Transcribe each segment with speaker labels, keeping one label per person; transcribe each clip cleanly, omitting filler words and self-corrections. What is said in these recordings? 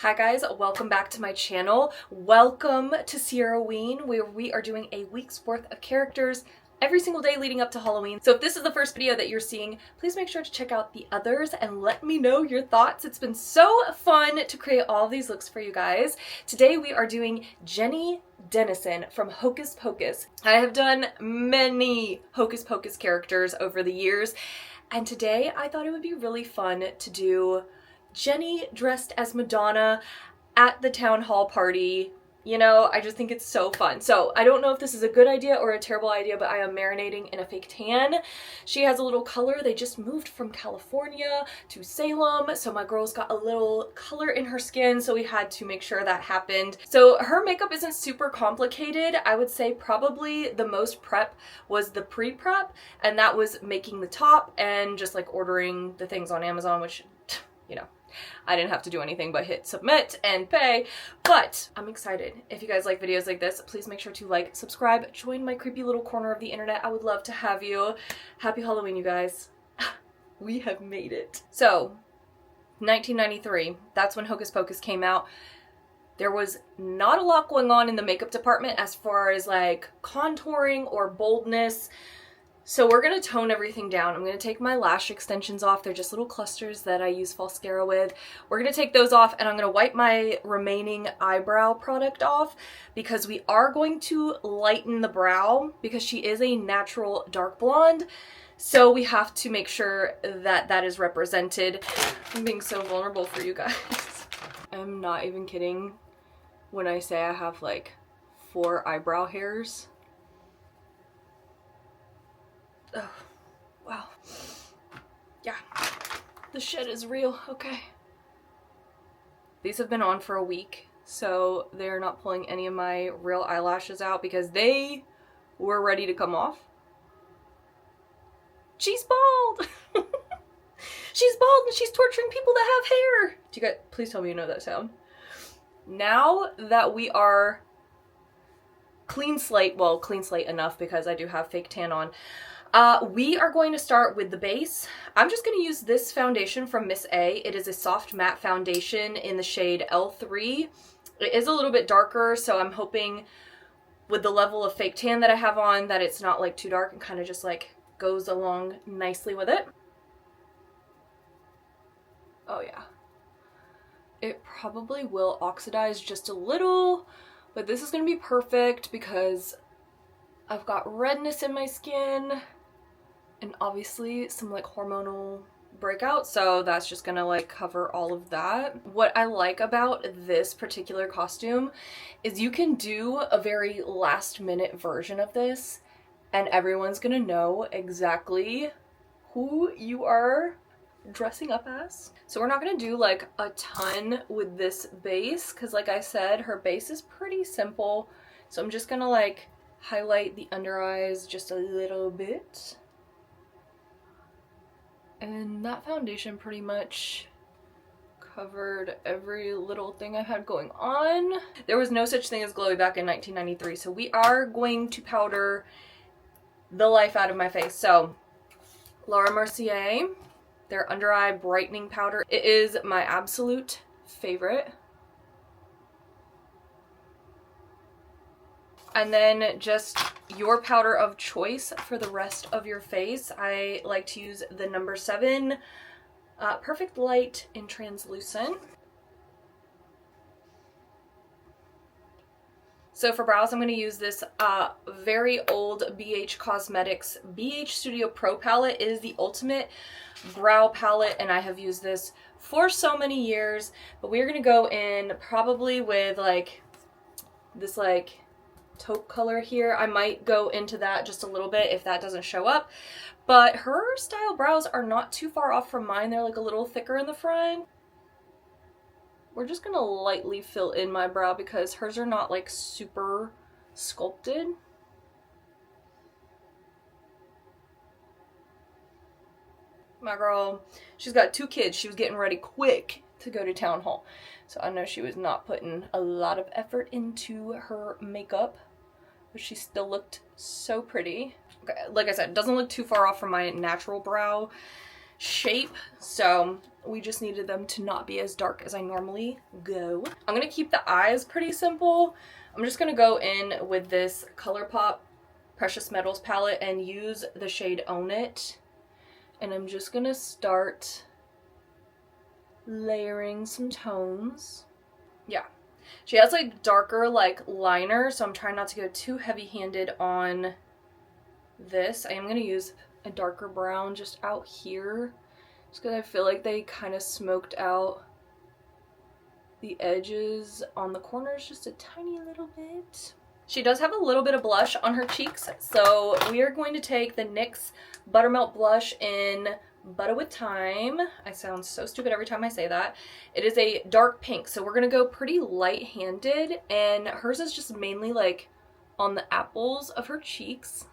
Speaker 1: Hi guys, welcome back to my channel. Welcome to Sierraween, where we are doing a week's worth of characters every single day leading up to Halloween. So if this is the first video that you're seeing, please make sure to check out the others and let me know your thoughts. It's been so fun to create all these looks for you guys. Today we are doing Jenny Dennison from Hocus Pocus. I have done many Hocus Pocus characters over the years, and today I thought it would be really fun to do Jenny dressed as Madonna at the town hall party. You know, I just think it's so fun. So I don't know if this is a good idea or a terrible idea, but I am marinating in a fake tan. She has a little color. They just moved from California to Salem, so my girl's got a little color in her skin, so we had to make sure that happened. So her makeup isn't super complicated. I would say probably the most prep was the pre-prep, and that was making the top and just like ordering the things on Amazon, which, you know, I didn't have to do anything but hit submit and pay, but I'm excited. If you guys like videos like this, please make sure to like, subscribe, join my creepy little corner of the internet. I would love to have you. Happy Halloween, you guys. We have made it. So, 1993, that's when Hocus Pocus came out. There was not a lot going on in the makeup department as far as like contouring or boldness. So we're going to tone everything down. I'm going to take my lash extensions off. They're just little clusters that I use mascara with. We're going to take those off, and I'm going to wipe my remaining eyebrow product off because we are going to lighten the brow because she is a natural dark blonde. So we have to make sure that that is represented. I'm being so vulnerable for you guys. I'm not even kidding when I say I have like 4 eyebrow hairs. Oh, wow. Yeah, the shit is real. Okay. These have been on for a week, so they're not pulling any of my real eyelashes out because they were ready to come off. She's bald! She's bald and she's torturing people that have hair! Do you guys, please tell me you know that sound. Now that we are clean slate, well, clean slate enough because I do have fake tan on, we are going to start with the base. I'm just going to use this foundation from Miss A. It is a soft matte foundation in the shade L3. It is a little bit darker, so I'm hoping with the level of fake tan that I have on that it's not like too dark and kind of just like goes along nicely with it. Oh yeah. It probably will oxidize just a little, but this is going to be perfect because I've got redness in my skin and obviously some like hormonal breakout, so that's just gonna like cover all of that. What I like about this particular costume is you can do a very last minute version of this and everyone's gonna know exactly who you are dressing up as. So we're not gonna do like a ton with this base because like I said, her base is pretty simple, so I'm just gonna like highlight the under eyes just a little bit. And that foundation pretty much covered every little thing I had going on. There was no such thing as glowy back in 1993, so we are going to powder the life out of my face. So, Laura Mercier, their under eye brightening powder. It is my absolute favorite. And then just your powder of choice for the rest of your face. I like to use the number 7 Perfect Light in Translucent. So for brows, I'm going to use this very old BH Cosmetics BH Studio Pro palette. It is the ultimate brow palette, and I have used this for so many years. But we're going to go in probably with like this like taupe color here. I might go into that just a little bit if that doesn't show up, but her style brows are not too far off from mine. They're like a little thicker in the front. We're just gonna lightly fill in my brow because hers are not like super sculpted. My girl, she's got 2 kids. She was getting ready quick to go to town hall, so I know she was not putting a lot of effort into her makeup, but she still looked so pretty. Okay, like I said, it doesn't look too far off from my natural brow shape, so we just needed them to not be as dark as I normally go. I'm gonna keep the eyes pretty simple. I'm just gonna go in with this ColourPop Precious Metals palette and use the shade Own It. And I'm just gonna start layering some tones. Yeah. She has like darker like liner, so I'm trying not to go too heavy-handed on this. I am gonna use a darker brown just out here, just because I feel like they kind of smoked out the edges on the corners just a tiny little bit. She does have a little bit of blush on her cheeks, so we are going to take the NYX Buttermelt Blush in Butter with Time. I sound so stupid every time I say that. It is a dark pink, so we're gonna go pretty light-handed, and hers is just mainly like on the apples of her cheeks.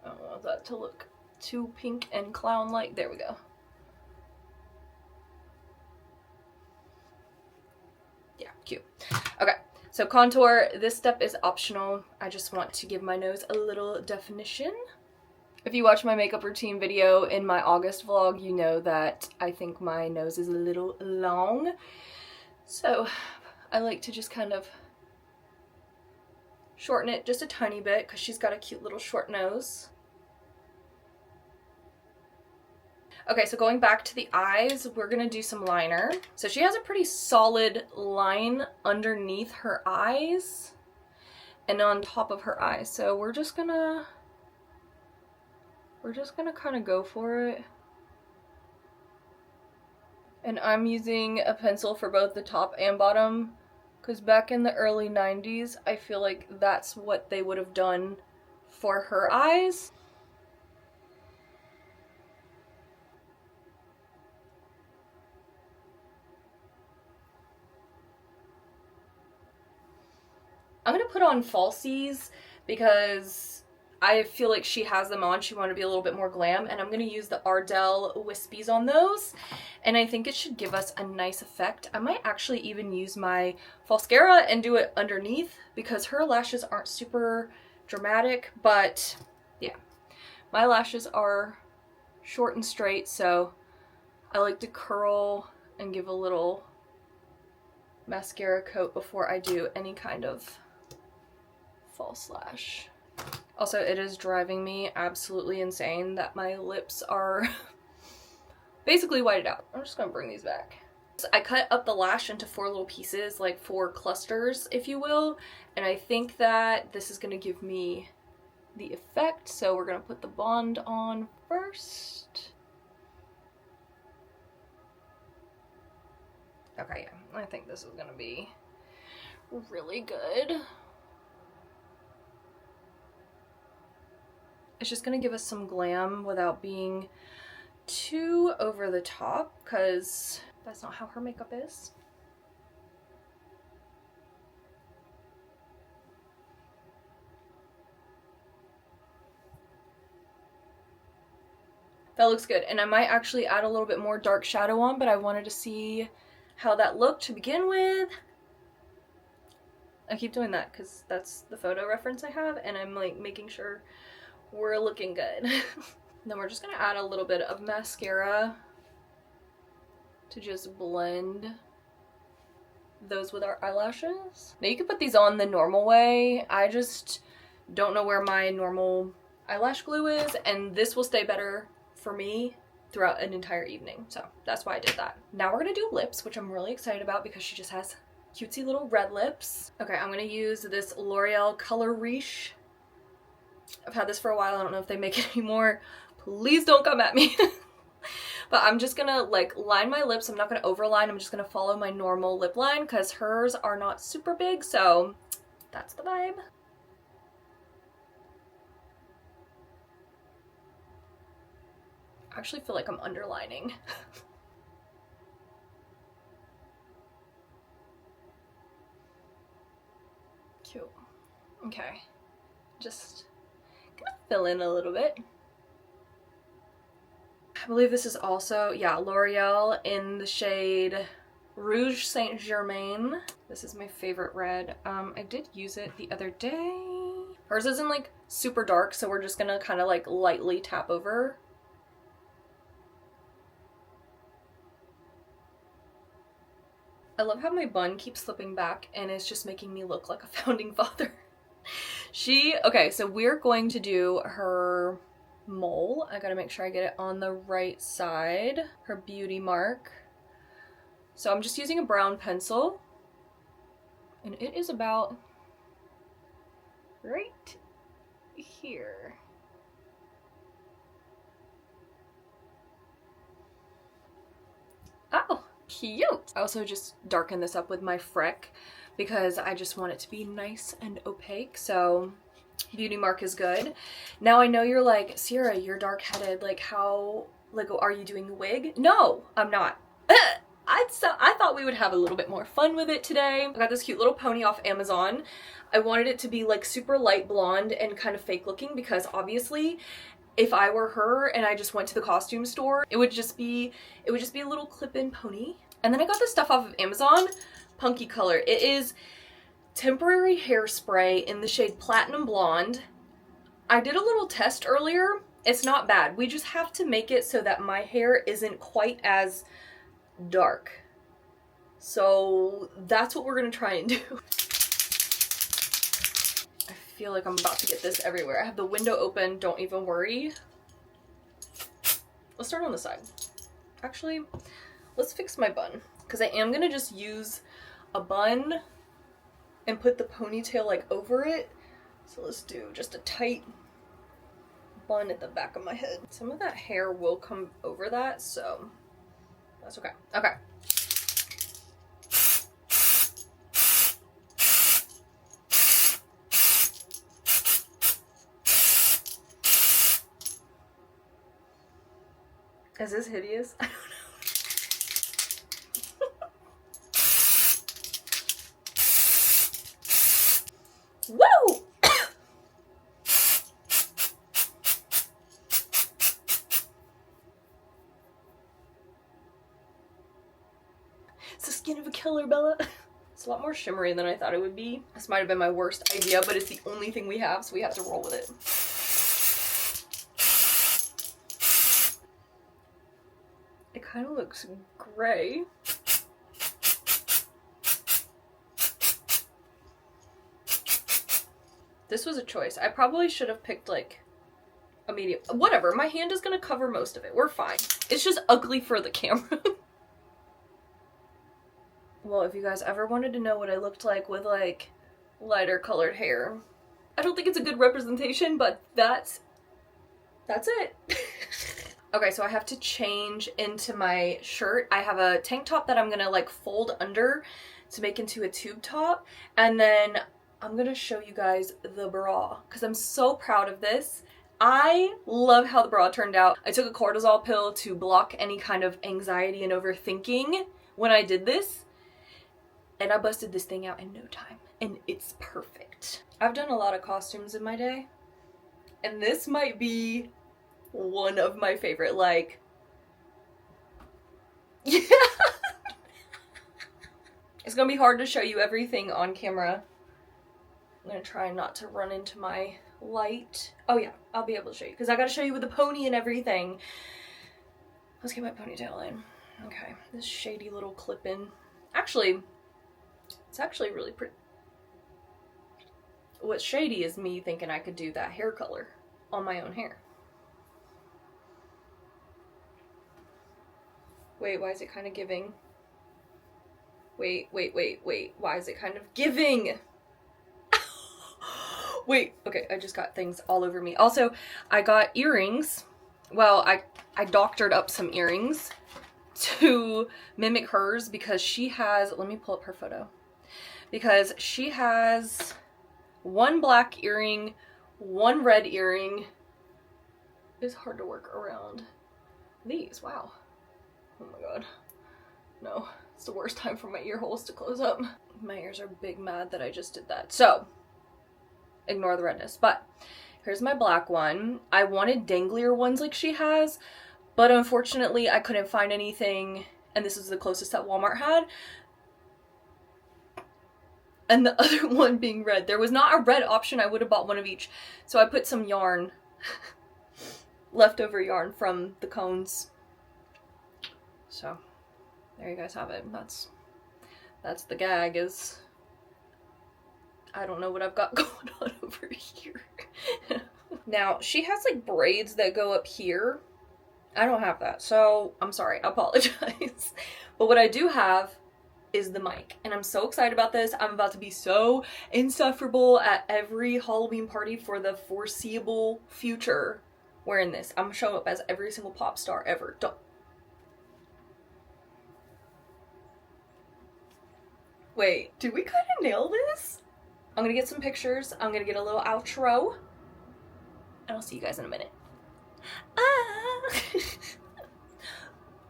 Speaker 1: I don't want that to look too pink and clown-like. There we go. Yeah, cute. Okay, so contour, this step is optional. I just want to give my nose a little definition. If you watch my makeup routine video in my August vlog, you know that I think my nose is a little long. So I like to just kind of shorten it just a tiny bit because she's got a cute little short nose. Okay, so going back to the eyes, we're gonna do some liner. So she has a pretty solid line underneath her eyes and on top of her eyes. So we're just gonna kind of go for it. And I'm using a pencil for both the top and bottom because back in the early 90s, I feel like that's what they would have done for her eyes. I'm gonna put on falsies because I feel like she has them on. She wanted to be a little bit more glam, and I'm gonna use the Ardell Wispies on those, and I think it should give us a nice effect. I might actually even use my Falscara and do it underneath because her lashes aren't super dramatic, but yeah, my lashes are short and straight, so I like to curl and give a little mascara coat before I do any kind of false lash. Also, it is driving me absolutely insane that my lips are basically whited out. I'm just gonna bring these back. So I cut up the lash into 4 little pieces, like 4 clusters, if you will, and I think that this is gonna give me the effect. So we're gonna put the bond on first. Okay, yeah, I think this is gonna be really good. It's just gonna give us some glam without being too over the top, because that's not how her makeup is. That looks good, and I might actually add a little bit more dark shadow on, but I wanted to see how that looked to begin with. I keep doing that because that's the photo reference I have, and I'm like making sure we're looking good. Then we're just gonna add a little bit of mascara to just blend those with our eyelashes. Now you can put these on the normal way. I just don't know where my normal eyelash glue is, and this will stay better for me throughout an entire evening. So that's why I did that. Now we're gonna do lips, which I'm really excited about because she just has cutesy little red lips. Okay, I'm gonna use this L'Oreal Color Riche. I've had this for a while. I don't know if they make it anymore. Please don't come at me. But I'm just gonna like line my lips. I'm not gonna overline. I'm just gonna follow my normal lip line because hers are not super big. So that's the vibe. I actually feel like I'm underlining. Cute. Okay. Just gonna fill in a little bit. I believe this is also, yeah, L'Oreal in the shade Rouge Saint Germain. This is my favorite red. I did use it the other day. Hers isn't like super dark, so we're just gonna kind of like lightly tap over. I love how my bun keeps slipping back and it's just making me look like a founding father. Okay, so we're going to do her mole. I gotta make sure I get it on the right side. Her beauty mark. So I'm just using a brown pencil. And it is about right here. Oh, cute! I also just darken this up with my Freck because I just want it to be nice and opaque, so beauty mark is good. Now I know you're like, Sierra, you're dark-headed, like how, like are you doing the wig? No, I'm not. I thought we would have a little bit more fun with it today. I got this cute little pony off Amazon. I wanted it to be like super light blonde and kind of fake looking because obviously if I were her and I just went to the costume store, it would just be a little clip-in pony. And then I got this stuff off of Amazon, Punky Color. It is temporary hairspray in the shade Platinum Blonde. I did a little test earlier. It's not bad. We just have to make it so that my hair isn't quite as dark. So that's what we're gonna try and do. I feel like I'm about to get this everywhere. I have the window open, don't even worry. Let's start on the side. Actually, let's fix my bun because I am gonna just use a bun and put the ponytail like over it. So let's do just a tight bun at the back of my head. Some of that hair will come over that, so that's okay. Okay. Is this hideous? I don't know. Woo! It's the skin of a killer, Bella. It's a lot more shimmery than I thought it would be. This might have been my worst idea, but it's the only thing we have, so we have to roll with it. It kind of looks gray. This was a choice. I probably should have picked like a medium. Whatever, my hand is gonna cover most of it. We're fine. It's just ugly for the camera. Well, if you guys ever wanted to know what I looked like with like lighter colored hair, I don't think it's a good representation, but that's it. Okay, so I have to change into my shirt. I have a tank top that I'm gonna like fold under to make into a tube top, and then I'm gonna show you guys the bra because I'm so proud of this. I love how the bra turned out. I took a cortisol pill to block any kind of anxiety and overthinking when I did this, and I busted this thing out in no time, and it's perfect. I've done a lot of costumes in my day, and this might be one of my favorite, like, yeah. It's gonna be hard to show you everything on camera. I'm gonna try not to run into my light. Oh yeah, I'll be able to show you because I gotta show you with the pony and everything. Let's get my ponytail in. Okay, this shady little clip in. Actually, it's actually really pretty. What's shady is me thinking I could do that hair color on my own hair. Wait, why is it kind of giving? Wait. Why is it kind of giving? Wait, okay, I just got things all over me. Also, I got earrings. Well, I doctored up some earrings to mimic hers because she has, let me pull up her photo. Because she has one black earring, one red earring. It's hard to work around these, wow. Oh my god. No, it's the worst time for my ear holes to close up. My ears are big mad that I just did that. So, ignore the redness. But here's my black one. I wanted danglier ones like she has, but unfortunately I couldn't find anything, and this is the closest that Walmart had. and the other one being red. There was not a red option. I would have bought one of each. So I put some yarn, leftover yarn from the cones. So there you guys have it. That's the gag. Is I don't know what I've got going on over here. Now, she has like braids that go up here. I don't have that, so I'm sorry, I apologize. But what I do have is the mic, and I'm so excited about this. I'm about to be so insufferable at every Halloween party for the foreseeable future wearing this. I'm gonna show up as every single pop star ever. Don't. Wait, did we kind of nail this? I'm gonna get some pictures. I'm gonna get a little outro, and I'll see you guys in a minute.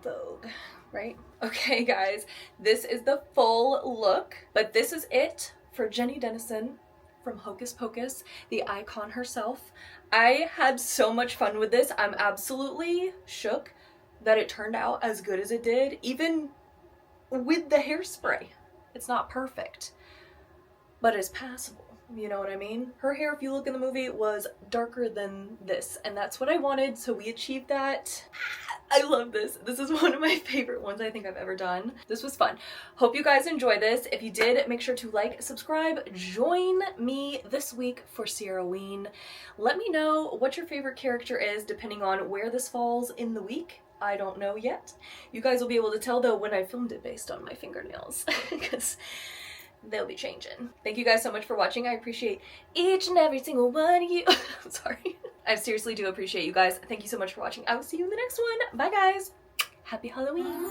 Speaker 1: Vogue, right? Okay, guys, this is the full look, but this is it for Jenny Dennison from Hocus Pocus, the icon herself. I had so much fun with this. I'm absolutely shook that it turned out as good as it did, even with the hairspray. It's not perfect, but it's passable. You know what I mean? Her hair, if you look in the movie, was darker than this, and that's what I wanted, so we achieved that. I love this. This is one of my favorite ones I think I've ever done. This was fun. Hope you guys enjoy this. If you did, make sure to like, subscribe, join me this week for sierraween. Let me know what your favorite character is depending on where this falls in the week. I don't know yet. You guys will be able to tell though when I filmed it based on my fingernails, because they'll be changing. Thank you guys so much for watching. I appreciate each and every single one of you. I'm sorry. I seriously do appreciate you guys. Thank you so much for watching. I will see you in the next one. Bye guys. Happy Halloween.